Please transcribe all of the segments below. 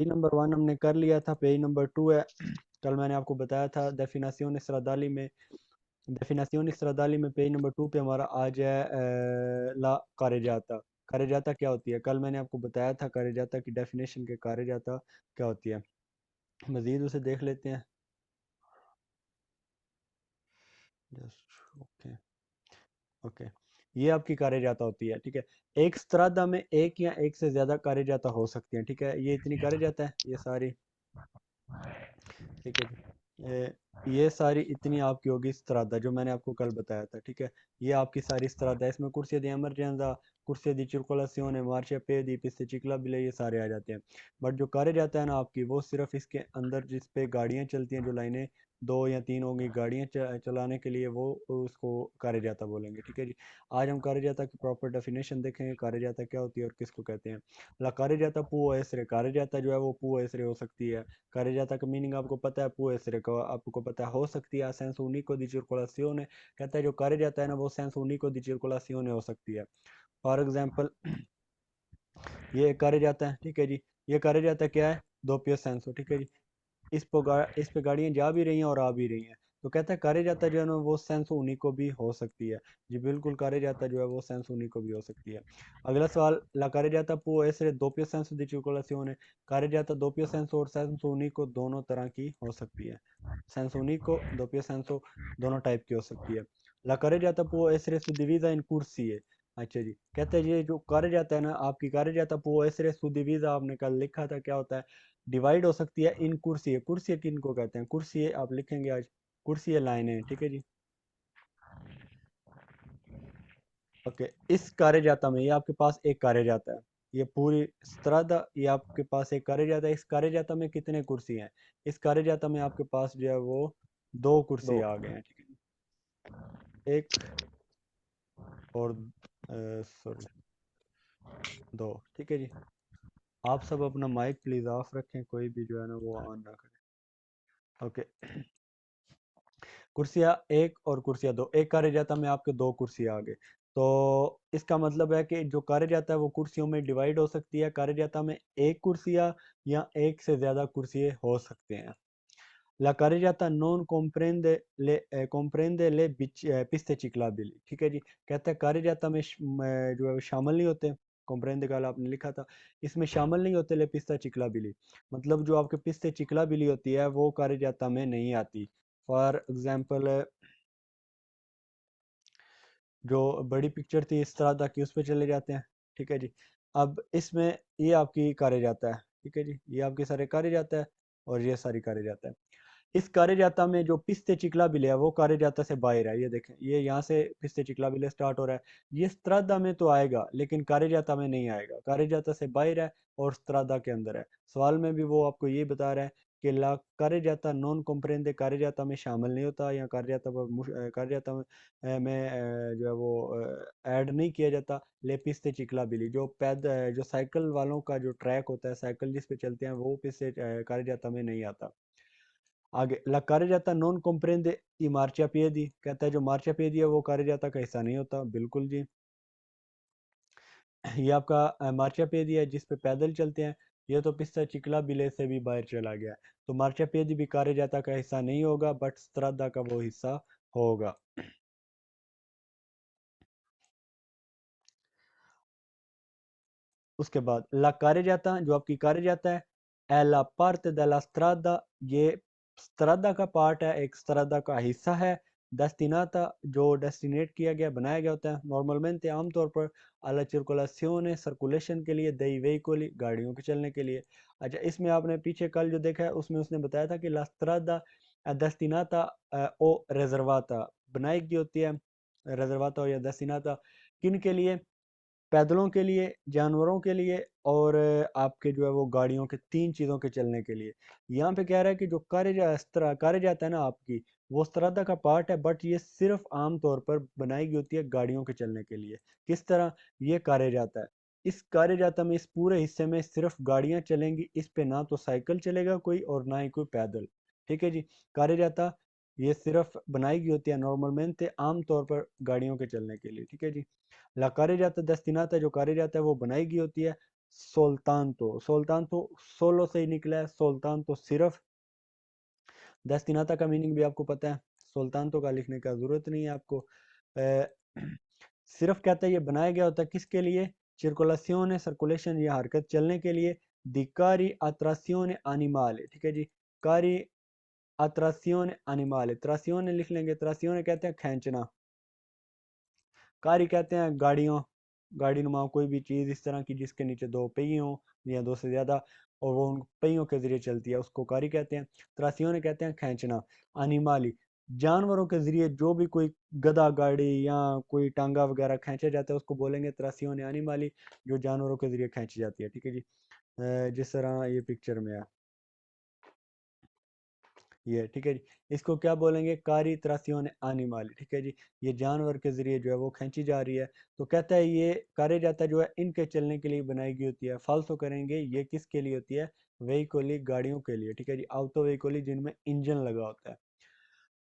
Page number 1 हमने कर लिया था, पेज नंबर 2 है। कल मैंने आपको बताया था डेफिनेशन स्ट्रादाली में पेज नंबर 2 पे हमारा आ जाए ला कारेजाता। कारेजाता क्या होती है? कल मैंने आपको बताया था कारेजाता की डेफिनेशन के कारेजाता क्या होती है। मजीद उसे देख लेते हैं। जस्ट ओके ओके, ये आपकी कारेजाता होती है, ठीक है। एक स्त्रादा में एक या एक से ज्यादा कारेजाता हो सकती हैं, ठीक है। ये इतनी कारेजाता है, ये सारी, ठीक है जी। ये सारी इतनी आपकी होगी स्त्रादा जो मैंने आपको कल बताया था, ठीक है। ये आपकी सारी स्त्रादा है। इसमें कुर्सी दी emergenza, कुर्सी दी circolazione, marciapiedi, piste ciclabile, ये सारे आ जाते हैं। बट जो कारे जाता है ना आपकी, वो सिर्फ इसके अंदर जिस पे गाड़ियाँ चलती हैं, जो लाइनें 2 या 3 होंगी गाड़ियाँ चलाने के लिए, वो उसको कारे जाता बोलेंगे, ठीक है जी। आज हम कारे जाता की प्रॉपर डेफिनेशन देखेंगे, कारे जाता क्या होती है और किसको कहते हैं। ला कारे जाता पुओ एसरे, कारे जाता जो है वो पुओ एसरे हो सकती है। कारेजाता का मीनिंग आपको पता है, पुओ एसरे का आपको पता है, हो सकती है सेंस उनिको दी circolazione, कहता है जो कारेजाता है ना वो सेंस उनिको दी circolazione हो सकती है। फॉर एग्जांपल ये कारेजाता है, ठीक है जी। ये कारेजाता क्या है? दोपियो सेंसो, ठीक है जी। इस पे गाड़ियां जा भी रही हैं और आ भी रही हैं, तो कहता है कारे जाता जो है ना वो सेंस उन्हीं को भी हो सकती है। जी बिल्कुल, कारे जाता जो है वो सेंस उन्हीं को भी हो सकती है। अगला सवाल, ला कारे जाता può essere doppio senso di circolazione, कारे जाता दोपियो सेंस और सेंस उन्हीं को दोनों तरह की हो सकती है। सेंस उन्हीं को दोपियो सेंसो दोनों टाइप की हो सकती है। ला कारे जाता può essere suddivisa in corsie, अच्छा जी। कहते हैं ये जो कारे जाता है ना आपकी, कारे जाता può essere suddivisa आपने कल लिखा था, क्या होता है? डिवाइड हो सकती है इन कुर्सी। कुर्सी किन को कहते हैं? कुर्सी आप लिखेंगे आज, कुर्सी लाइनें, ठीक है जी। ओके, इस कार्य जाता में ये आपके पास एक कार्य जाता है, ये पूरी स्त्रदा, ये आपके पास एक कार्य जाता है। इस कार्य जाता में कितने कुर्सी हैं? इस कार्य जाता में आपके पास जो है वो 2 कुर्सी आ गए हैं, ठीक है। एक और सॉरी 2, ठीक है जी। आप सब अपना माइक प्लीज ऑफ रखें, कोई भी जो है ना वो ऑन ना करें। ओके, कुर्सियाँ एक और कुर्सियाँ दो, एक कार्य जाता में आपके 2 कुर्सी आ गए। तो इसका मतलब है कि जो कार्य जाता है वो कुर्सियों में डिवाइड हो सकती है। कार्य जाता में एक कुर्सियाँ या एक से ज्यादा कुर्सियाँ हो सकते हैं। La carreggiata non comprende le piste ciclabili, ठीक है जी। कहता है carreggiata में जो है वो शामिल नहीं होते। comprende का आपने लिखा था, इसमें शामिल नहीं होते ले पिस्ता चिकलाबिली, मतलब जो आपके पिस्ते चिकलाबिली होती है वो carreggiata में नहीं आती। फॉर एग्जाम्पल, जो बड़ी पिक्चर थी इस तरह की, उस पर चले जाते हैं, ठीक है जी। अब इसमें ये आपकी कारे जाता है, ठीक है जी। ये आपके सारे कारे जाता है और ये सारी कारे जाता है। इस कारे जाता में जो पिस्ते चिकला बिले है वो कारे जाता से बाहर है। ये देखें, ये यहाँ से पिस्ते चिकला बिले स्टार्ट हो रहा है। ये स्त्रादा में तो आएगा लेकिन कारे जाता में नहीं आएगा, कारे जाता से बाहर है और स्त्रादा के अंदर है। सवाल में भी वो आपको ये बता रहा है कि ला कारे जाता नॉन कॉम्प्रेंदे कारे जाता में शामिल नहीं होता, या कारे जाता कारे जाता में जो है वो ऐड नहीं किया जाता। ले पिस्ते चिकला बिली जो जो साइकिल वालों का जो ट्रैक होता है, साइकिल जिस पे चलते हैं, वो पिस्ते कारे जाता में नहीं आता। आगे ला carreggiata non comprende i marciapiedi, कहता है जो मार्चापिएदी है वो carreggiata का हिस्सा नहीं होता, बिल्कुल जी। ये आपका मार्चापिएदी है जिस पे पैदल चलते हैं, ये तो पिस्ता चिकला बिले से भी बाहर चला गया। तो मार्चापिएदी भी carreggiata का हिस्सा नहीं होगा, बट स्त्रादा का वो हिस्सा होगा। उसके बाद ला carreggiata जो आपकी carreggiata है, è la parte della strada, ये स्त्रादा का पार्ट है, एक स्त्रादा का हिस्सा है। डेस्टिनाता जो डेस्टिनेट किया गया, बनाया गया होता है। नॉर्मलमेंट आमतौर पर alla circolazione सर्कुलेशन के लिए, dei veicoli गाड़ियों के चलने के लिए। अच्छा, इसमें आपने पीछे कल जो देखा है उसमें उसने बताया था कि ला strada è destinata o reservata बनाई गई होती है, reservata या destinata किन के लिए? पैदलों के लिए, जानवरों के लिए और आपके जो है वो गाड़ियों के, 3 चीज़ों के चलने के लिए। यहाँ पे कह रहा है कि जो कार्य जाता है ना आपकी, वो स्त्रादा का पार्ट है, बट ये सिर्फ आम तौर पर बनाई गई होती है गाड़ियों के चलने के लिए। किस तरह? ये कार्य जाता है, इस कार्य जाता में इस पूरे हिस्से में सिर्फ गाड़ियां चलेंगी, इस पे ना तो साइकिल चलेगा कोई और ना ही कोई पैदल, ठीक है जी। कार्य जाता ये सिर्फ बनाई गई होती है नॉर्मलmente आम तौर पर गाड़ियों के चलने के लिए, ठीक है जी। ला कार्य जाता destinata जो कार्य जाता है वो बनाई गई होती है सुल्तान तो सोलो से ही निकला है। सुल्तान तो सिर्फ दस्तिनाता का मीनिंग भी आपको पता है, सुल्तान तो का लिखने का जरूरत नहीं है आपको। सिर्फ कहता है ये बनाया गया होता है किसके लिए, सर्कुलेशन सर्कुलेशन या हरकत चलने के लिए, दिकारी अत्रासियोन एनिमाले, ठीक है जी, कारी अत्रासियोन एनिमाले, त्रासियोन लिख लेंगे, त्रासियोन कहते हैं खींचना, कारी कहते हैं गाड़ियों, गाड़ी नुमा कोई भी चीज़ इस तरह की जिसके नीचे दो पहिए हों या दो से ज़्यादा और वो उन पहियों के ज़रिए चलती है, उसको कारी कहते हैं। त्रासियों कहते हैं खींचना। अनिमाली, जानवरों के ज़रिए जो भी कोई गधा गाड़ी या कोई टांगा वगैरह खींचा जाता है उसको बोलेंगे त्रासियों अनिमाली, जो जानवरों के ज़रिए खींची जाती है, ठीक है जी। जिस तरह ये पिक्चर में है ये, ठीक है जी, इसको क्या बोलेंगे, कारी त्रासियों एनिमाली, ठीक है जी, ये जानवर के जरिए जो है वो खींची जा रही है। तो कहता है ये कार्य जाता जो है इनके चलने के लिए बनाई गई होती है। फाल्सो करेंगे ये किसके लिए होती है, वेहिकोली गाड़ियों के लिए, ठीक है जी, auto वेहिकोली जिनमें इंजन लगा होता है।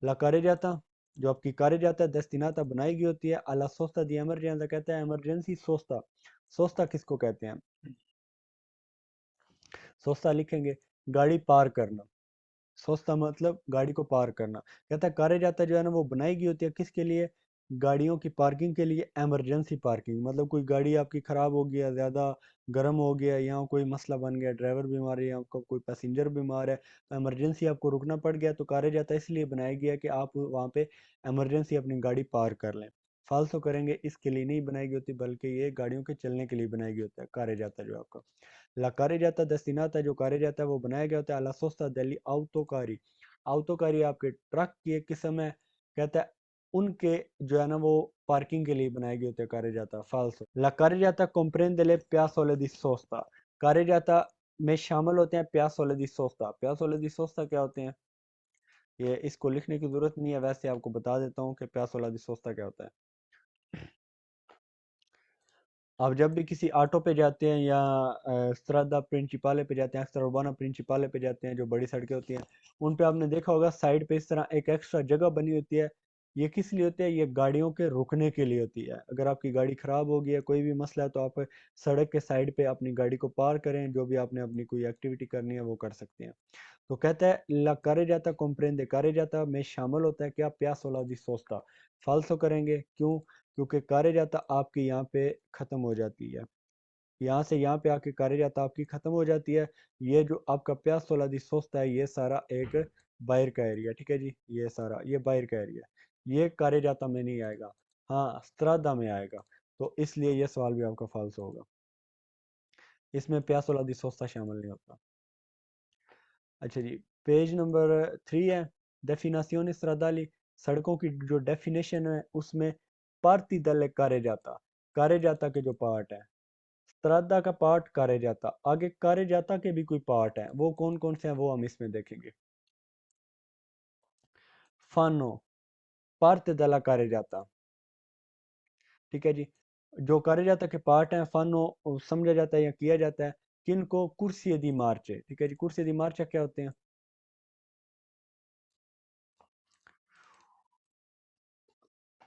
ला कार्य जाता जो आपकी कार्य जाता है दस्तिनाता बनाई गई होती है। अला सोस्ता दी एमरजेंसा कहता है एमरजेंसी सोस्ता, सोस्ता किसको कहते हैं, सोस्ता लिखेंगे गाड़ी पार करना, सोचता मतलब गाड़ी को पार करना। कहता है कार्य जाता जो है ना वो बनाई गई होती है किसके लिए, गाड़ियों की पार्किंग के लिए, इमरजेंसी पार्किंग, मतलब कोई गाड़ी आपकी ख़राब हो गया, ज़्यादा गर्म हो गया, यहाँ कोई मसला बन गया, ड्राइवर बीमार है या आपका कोई पैसेंजर बीमार है, तो इमरजेंसी आपको रुकना पड़ गया, तो कार्य जाता इसलिए बनाया गया कि आप वहाँ पे इमरजेंसी अपनी गाड़ी पार कर लें। फालतू करेंगे इसके लिए नहीं बनाई गई होती, बल्कि ये गाड़ियों के चलने के लिए बनाई गई होता है कार्य जाता जो आपका। ला कार्य जाता दस्तिनाता जो कार्य जाता है वो बनाया गया होता है अला सोस्ता दिल्ली आउतोकारी, आउतोकारी आपके ट्रक की एक किस्म है। कहता है उनके जो है ना वो पार्किंग के लिए बनाए गए होते हैं कार्य जाता फाल्सो। ला कार्य जाता comprende le piazzole di sosta, कार्य जाता में शामिल होते हैं piazzole di sosta। piazzole di sosta क्या होते हैं, ये इसको लिखने की जरूरत नहीं है, वैसे आपको बता देता हूँ कि piazzole di sosta क्या होता है। आप जब भी किसी ऑटो पे जाते हैं या स्ट्रादा प्रिंसिपाले पे जाते हैं, अक्सर उर्बाना प्रिंसिपाले पे जाते हैं जो बड़ी सड़कें होती हैं, उन पे आपने देखा होगा साइड पे इस तरह एक एक्स्ट्रा जगह बनी होती है। ये किस लिए होती है, ये गाड़ियों के रुकने के लिए होती है। अगर आपकी गाड़ी ख़राब हो गई है, कोई भी मसला है, तो आप सड़क के साइड पे अपनी गाड़ी को पार करें, जो भी आपने अपनी कोई एक्टिविटी करनी है वो कर सकते हैं। तो कहता है ला करे जाता comprende, करे जाता में शामिल होता है क्या, प्यास वाला दी सोचता। फाल्सो करेंगे क्यों, क्योंकि कार्य जाता आपकी यहाँ पे ख़त्म हो जाती है, यहाँ से यहाँ पे आके कार्य जाता आपकी ख़त्म हो जाती है। ये जो आपका प्यास वाला दी सोचता है ये सारा एक बाहर का एरिया, ठीक है जी, ये सारा ये बाहर का एरिया, ये कार्य जाता में नहीं आएगा, हाँ स्त्रादा में आएगा। तो इसलिए ये सवाल भी आपका फाल्स होगा, इसमें प्यास वाला दी सोचता शामिल नहीं होता। अच्छा जी, पेज नंबर 3 है, डेफिनेशन स्ट्रादाली, सड़कों की जो डेफिनेशन है उसमें पार्टी दल कार्य जाता के जो पार्ट है, स्त्रादा का पार्ट कार्य जाता, आगे कार्य जाता के भी कोई पार्ट है, वो कौन कौन से हैं वो हम इसमें देखेंगे। फानो, पार्ट दला कार्य जाता, ठीक है जी, जो कार्य जाता के पार्ट हैं फानो समझा जाता है या किया जाता है किनको, कुर्सी दी मार्चे, ठीक है जी, कुर्सी दी मार्चा क्या होते हैं,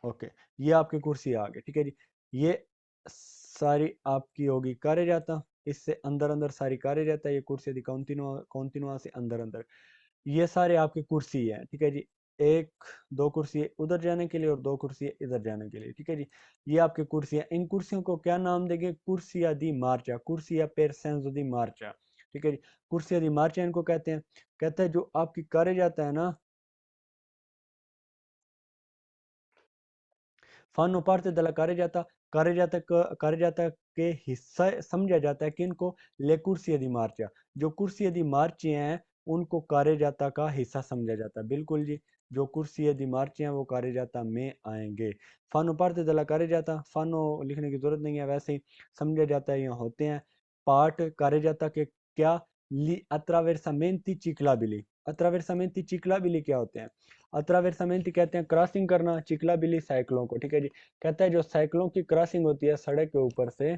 ओके, ये आपकी कुर्सी आ गई, ठीक है जी, ये सारी आपकी होगी कार्य जाता, इससे अंदर अंदर सारी कार्य जाता है, ये कुर्सी दी कॉन्टिनुआ कॉन्टिनुआ से अंदर अंदर, ये सारे आपकी कुर्सी है, ठीक है जी, एक दो कुर्सी उधर जाने के लिए और दो कुर्सी इधर जाने के लिए, ठीक है जी, ये आपकी कुर्सी है। इन कुर्सियों को क्या नाम देंगे, कुर्सिया दी मार्चा, कुर्सिया पेर सेंजो दी मार्चा, ठीक है जी, कुर्सिया दी मार्चा इनको कहते हैं। कहते हैं जो आपकी कार्य जाता है ना, fun parte della carreggiata, carreggiata के हिस्सा समझा जाता है कि इनको ले कुर्सी दी मार्चा, जो कुर्सी दी मार्चे हैं उनको कार्यजाता का हिस्सा समझा जाता है, बिल्कुल जी, जो कुर्सी दी मार्चे हैं वो कार्यजाता में आएंगे। फानो parte della carreggiata, फानो लिखने की जरूरत नहीं है, वैसे ही समझा जाता है यहाँ होते हैं पार्ट कार्यजाता के क्या, ली attraversamenti ciclabili, attraversamenti ciclabili क्या होते हैं, अत्रावेरसामेंती कहते हैं क्रॉसिंग करना, चिकला बिली साइकिलों को, ठीक है जी, कहता है जो साइकिलों की क्रॉसिंग होती है सड़क के ऊपर से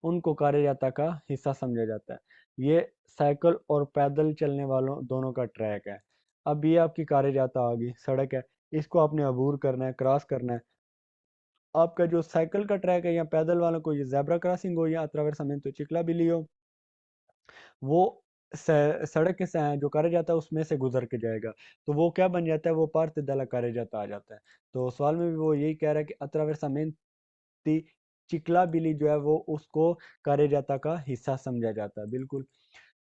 उनको कार्यजाता का हिस्सा समझा जाता है। ये साइकिल और पैदल चलने वालों दोनों का ट्रैक है। अब ये आपकी कार्यजाता आ गई, सड़क है, इसको आपने अबूर करना है, क्रॉस करना है, आपका जो साइकिल का ट्रैक है या पैदल वालों को ये जेब्रा क्रॉसिंग हो या attraversamento ciclabili हो, वो सड़क के जो कार्य जाता है उसमें से गुजर के जाएगा, तो वो क्या बन जाता है, वो पार्ट दला कार्य जाता आ जाता है। तो सवाल में भी वो यही कह रहा है कि attraversamenti चिकलाबिली जो है वो उसको कार्य जाता का हिस्सा समझा जाता है। बिल्कुल।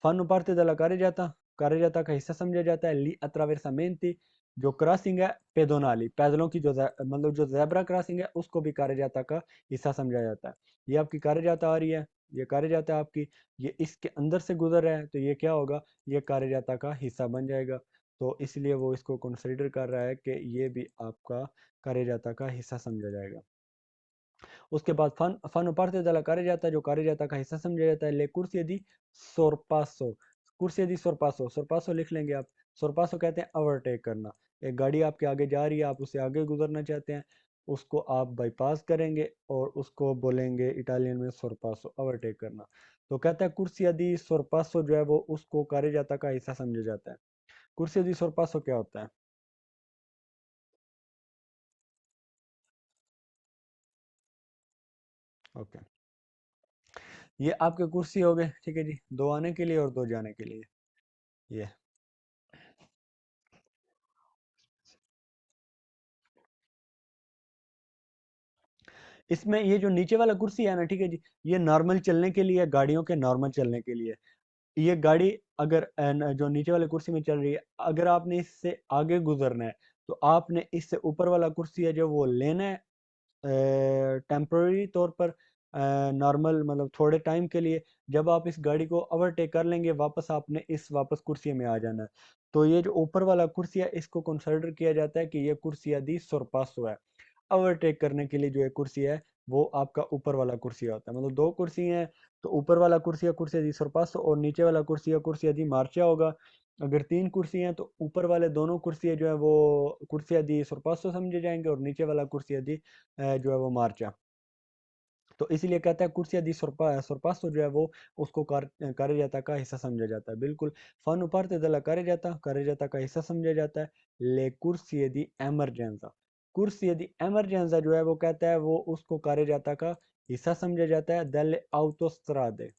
fanno parte della carreggiata का हिस्सा समझा जाता है। ली attraversamenti जो क्रॉसिंग है पेदोनाली, पैदलों की जो मतलब जो जेब्रा क्रॉसिंग है उसको भी कार्यजाता का हिस्सा समझा जाता है। ये आपकी कार्यजाता आ रही है, ये कार्यजाता आपकी, ये इसके अंदर से गुजर रहा है, तो ये क्या होगा, ये कार्यजाता का हिस्सा बन जाएगा। तो इसलिए वो इसको कंसिडर कर रहा है कि ये भी आपका कार्यजाता का हिस्सा समझा जाएगा। उसके बाद फन parte della carreggiata जो carreggiata का हिस्सा समझा जाता है। ले corsie di sorpasso, corsie di sorpasso, sorpasso लिख लेंगे आप। sorpasso कहते हैं ओवरटेक करना। एक गाड़ी आपके आगे जा रही है, आप उससे आगे गुजरना चाहते हैं, उसको आप बाईपास करेंगे और उसको बोलेंगे इटालियन में sorpasso, ओवरटेक करना। तो कहता है कुर्सिया दी sorpasso जो है वो उसको carreggiata का हिस्सा समझा जाता है। कुर्सिया दी sorpasso क्या होता है? ओके, ये आपके कुर्सी हो गए, ठीक है जी, दो आने के लिए और दो जाने के लिए। ये इसमें ये जो नीचे वाला कुर्सी है ना, ठीक है जी, ये नॉर्मल चलने के लिए, गाड़ियों के नॉर्मल चलने के लिए। ये गाड़ी अगर जो नीचे वाले कुर्सी में चल रही है, अगर आपने इससे आगे गुजरना है तो आपने इससे ऊपर वाला कुर्सी है जो वो लेना है टेम्पररी तौर पर, नॉर्मल मतलब थोड़े टाइम के लिए। जब आप इस गाड़ी को ओवरटेक कर लेंगे वापस आपने इस वापस कुर्सी में आ जाना है। तो ये जो ऊपर वाला कुर्सी है इसको कंसिडर किया जाता है कि ये कुर्सी दी सोरपासो है। ओवरटेक करने के लिए जो एक कुर्सी है वो आपका ऊपर वाला कुर्सी होता है। मतलब दो कुर्सी हैं, तो ऊपर वाला कुर्सी दी सरपास और नीचे वाला कुर्सी दी मार्चा होगा। अगर तीन कुर्सी हैं तो ऊपर वाले दोनों कुर्सियाँ जो है वो कुर्सिया दी सरपासो समझे जाएंगे और नीचे वाला कुर्सिया दी जो है वो मार्चा। तो इसीलिए कहता है कुर्सिया दी सरपासो जो है वो उसको कार्य जाता का हिस्सा समझा जाता है। बिल्कुल। फन parte della carreggiata का हिस्सा समझा जाता है। ले कुर्सी दी emergenza, कुर्सी दी emergenza जो है वो कहता है वो उसको कार्य जाता का हिस्सा समझा जाता है। delle autostrade,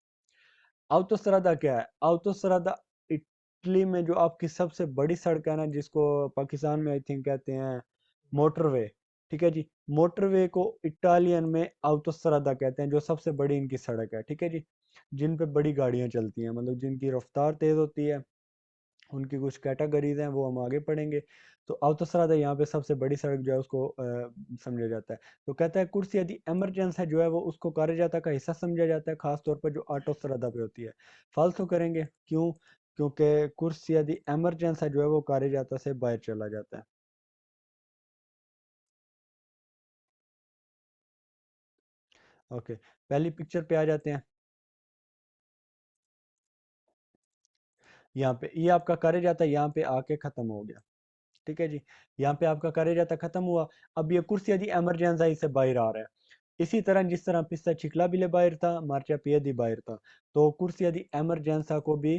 autostrada क्या है? autostrada इटली में जो आपकी सबसे बड़ी सड़क है ना, जिसको पाकिस्तान में आई थिंक कहते हैं मोटरवे, ठीक है जी, मोटरवे को इटालियन में autostrada कहते हैं, जो सबसे बड़ी इनकी सड़क है, ठीक है जी, जिन पे बड़ी गाड़ियां चलती हैं, मतलब जिनकी रफ्तार तेज होती है, उनकी कुछ कैटेगरीज हैं वो हम आगे पढ़ेंगे। तो autostrada यहाँ पे सबसे बड़ी सड़क जो है उसको समझा जाता है। तो कहता है कुर्सी यदि एमरजेंस है जो है वो उसको कार्यजाता का हिस्सा समझा जाता है, खास तौर पर जो ऑटोस्ट्रादा पे होती है। फालतू करेंगे क्यों? क्योंकि कुर्सी यदि एमरजेंस है जो है वो कार्यजाता से बाहर चला जाता है। ओके, पहली पिक्चर पे आ जाते हैं। यहाँ पे ये आपका कार्यजाता यहाँ पे आके खत्म हो गया, ठीक है जी, यहाँ पे आपका कार्यजाता खत्म हुआ। अब ये कुर्सी यदि एमरजेंसी से बाहर आ रहा है, इसी तरह जिस तरह पिस्ता चिकला बिले बाहर था, मार्चा पियदी बाहर था, तो कुर्सी यदि एमरजेंसा को भी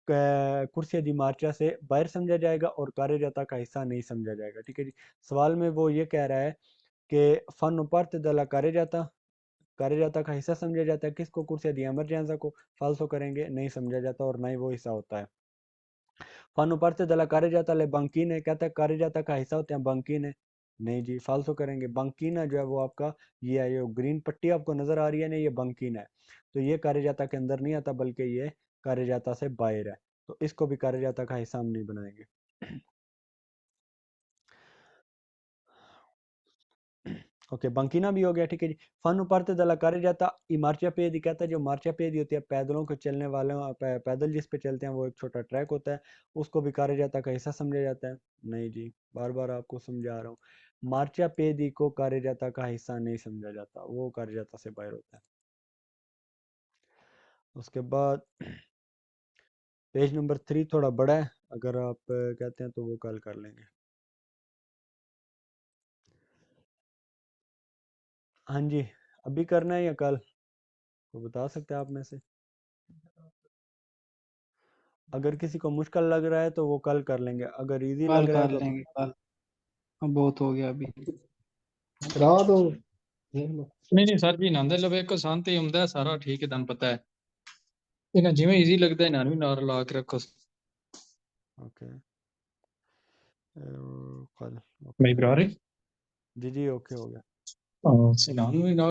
कुर्सी यदि मार्चा से बाहर समझा जाएगा और कार्यजाता का हिस्सा नहीं समझा जाएगा, ठीक है जी। सवाल में वो ये कह रहा है कि फन parte della कार्यजाता का हिस्सा समझा जाता है किसको? कुर्सी यदि एमरजेंसा को। फालसो करेंगे, नहीं समझा जाता और ना ही वो हिस्सा होता है। फन parte della carreggiata le banchine कहता है कार्यजाता का हिस्सा होते हैं बंकीने। नहीं जी, फालसो करेंगे। बंकीना जो है वो आपका ये है, ये ग्रीन पट्टी आपको नजर आ रही है ना, ये बंकीन है। तो ये कार्यजाता के अंदर नहीं आता बल्कि ये कार्यजाता से बाहर है, तो इसको भी कार्यजाता का हिस्सा हम नहीं बनाएंगे। ओके, बंकीना भी हो गया, ठीक है जी। फन parte della carreggiata i marciapiedi कहता है जो मार्चापेदी होती है पैदलों को चलने वाले पैदल जिस पे चलते हैं वो एक छोटा ट्रैक होता है, उसको भी कार्यजाता का हिस्सा समझा जाता है। नहीं जी, बार बार आपको समझा रहा हूँ, मार्चापेदी को कार्यजाता का हिस्सा नहीं समझा जाता, वो कार्यजाता से बाहर होता है। उसके बाद पेज नंबर 3 थोड़ा बड़ा है, अगर आप कहते हैं तो वो कल कर लेंगे। हाँ जी, अभी करना है या कल? तो बता सकते हैं आप में से। अगर किसी को मुश्किल लग रहा है तो वो कल कर लेंगे, अगर इजी कल लग रहा है कर तो लेंगे कल। अब बहुत हो गया अभी। करा दो। नहीं नहीं सर जी नांदे लवे को शांति ਹੁੰਦਾ ਸਾਰਾ ਠੀਕ ਹੈ ਤੁਹਾਨੂੰ ਪਤਾ ਹੈ ਇਹਨਾਂ ਜਿਵੇਂ ਈਜ਼ੀ ਲੱਗਦਾ ਇਹਨਾਂ ਨੂੰ ਨਾਰ ਲਾ ਕੇ ਰੱਖੋ ओके कल ਮੇਰੀ ओके ਬਰਾਬਰ जी जी ओके हो गया ਹਾਂ ਸਿਨਾਨ ਨੂੰ ਵੀ ਨਾਲ